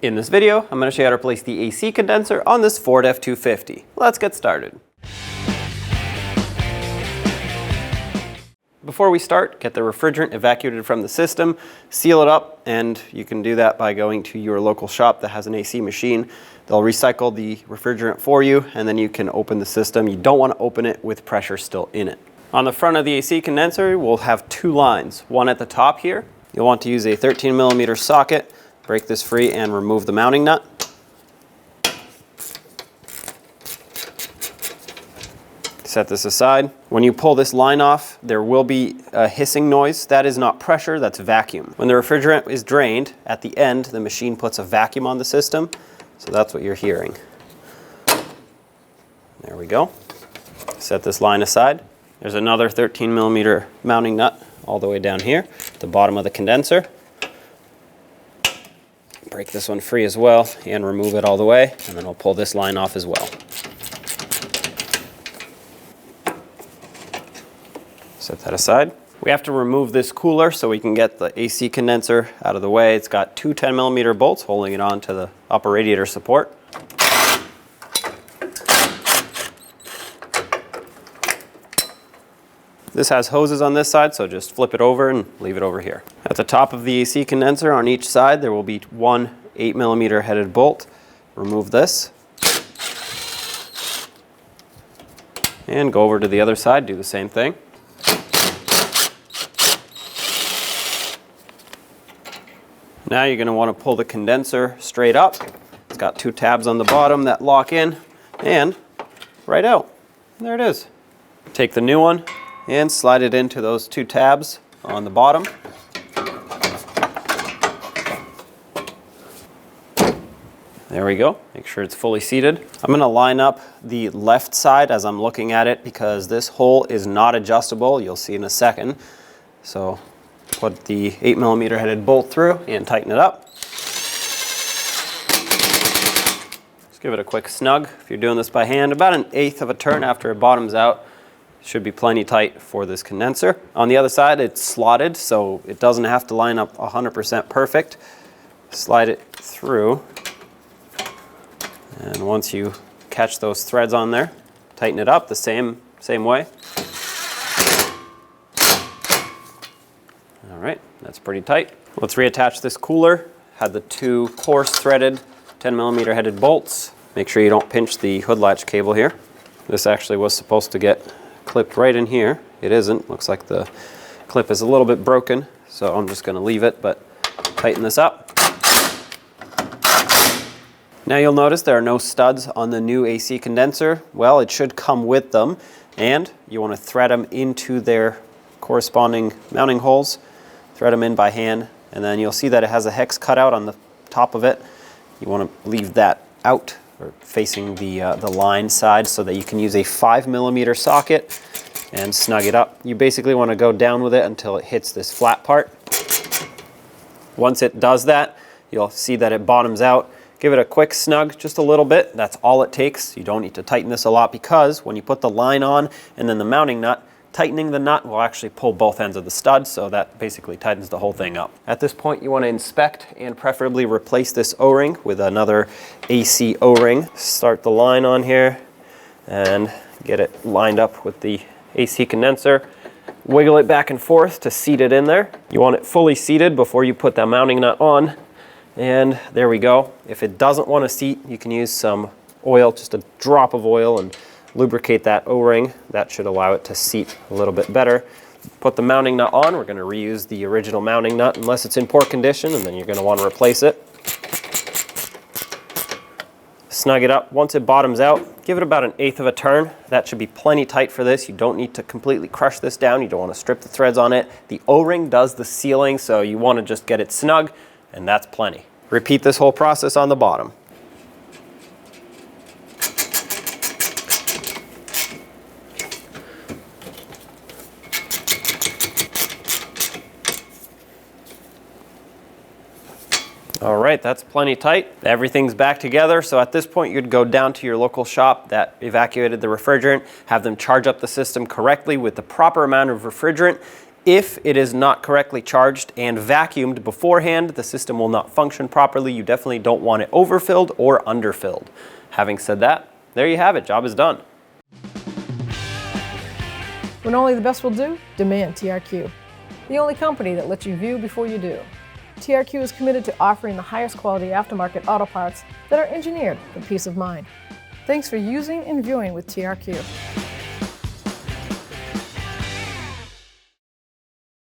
In this video, I'm going to show you how to replace the AC condenser on this Ford F-250. Let's get started. Before we start, get the refrigerant evacuated from the system, seal it up, and you can do that by going to your local shop that has an AC machine. They'll recycle the refrigerant for you, and then you can open the system. You don't want to open it with pressure still in it. On the front of the AC condenser, we'll have two lines. One at the top here. You'll want to use a 13mm socket. Break this free and remove the mounting nut. Set this aside. When you pull this line off, there will be a hissing noise. That is not pressure, that's vacuum. When the refrigerant is drained, at the end, the machine puts a vacuum on the system. So that's what you're hearing. There we go. Set this line aside. There's another 13mm mounting nut all the way down here, at the bottom of the condenser. Break this one free as well and remove it all the way, and then I'll pull this line off as well. Set that aside. We have to remove this cooler so we can get the AC condenser out of the way. It's got two 10mm bolts holding it on to the upper radiator support. This has hoses on this side, so just flip it over and leave it over here. At the top of the AC condenser on each side, there will be one 8mm headed bolt. Remove this. And go over to the other side, do the same thing. Now you're going to want to pull the condenser straight up. It's got two tabs on the bottom that lock in and right out. There it is. Take the new one and slide it into those two tabs on the bottom. There we go. Make sure it's fully seated. I'm going to line up the left side as I'm looking at it because this hole is not adjustable. You'll see in a second. So put the 8mm headed bolt through and tighten it up. Just give it a quick snug. If you're doing this by hand, about 1/8 of a turn after it bottoms out. Should be plenty tight for this condenser. On the other side, it's slotted, so it doesn't have to line up 100% perfect. Slide it through. And once you catch those threads on there, tighten it up the same way. All right, that's pretty tight. Let's reattach this cooler. Had the two coarse threaded 10mm headed bolts. Make sure you don't pinch the hood latch cable here. This actually was supposed to get clipped right in here. It isn't. Looks like the clip is a little bit broken, so I'm just going to leave it, but tighten this up. Now you'll notice there are no studs on the new AC condenser. Well, it should come with them, and you want to thread them into their corresponding mounting holes. Thread them in by hand, and then you'll see that it has a hex cutout on the top of it. You want to leave that out or facing the line side so that you can use a 5mm socket and snug it up. You basically want to go down with it until it hits this flat part. Once it does that, you'll see that it bottoms out. Give it a quick snug, just a little bit. That's all it takes. You don't need to tighten this a lot because when you put the line on and then the mounting nut, tightening the nut will actually pull both ends of the stud, so that basically tightens the whole thing up. At this point, you want to inspect and preferably replace this O-ring with another AC O-ring. Start the line on here and get it lined up with the AC condenser. Wiggle it back and forth to seat it in there. You want it fully seated before you put that mounting nut on. And there we go. If it doesn't want to seat, you can use some oil, just a drop of oil, and lubricate that O-ring. That should allow it to seat a little bit better. Put the mounting nut on. We're going to reuse the original mounting nut unless it's in poor condition, and then you're going to want to replace it. Snug it up. Once it bottoms out, give it about 1/8 of a turn. That should be plenty tight for this. You don't need to completely crush this down. You don't want to strip the threads on it. The O-ring does the sealing, so you want to just get it snug, and that's plenty. Repeat this whole process on the bottom. All right, that's plenty tight. Everything's back together. So at this point, you'd go down to your local shop that evacuated the refrigerant, have them charge up the system correctly with the proper amount of refrigerant, If it is not correctly charged and vacuumed beforehand, the system will not function properly. You definitely don't want it overfilled or underfilled. Having said that, there you have it. Job is done. When only the best will do, demand TRQ. The only company that lets you view before you do. TRQ is committed to offering the highest quality aftermarket auto parts that are engineered for peace of mind. Thanks for using and viewing with TRQ.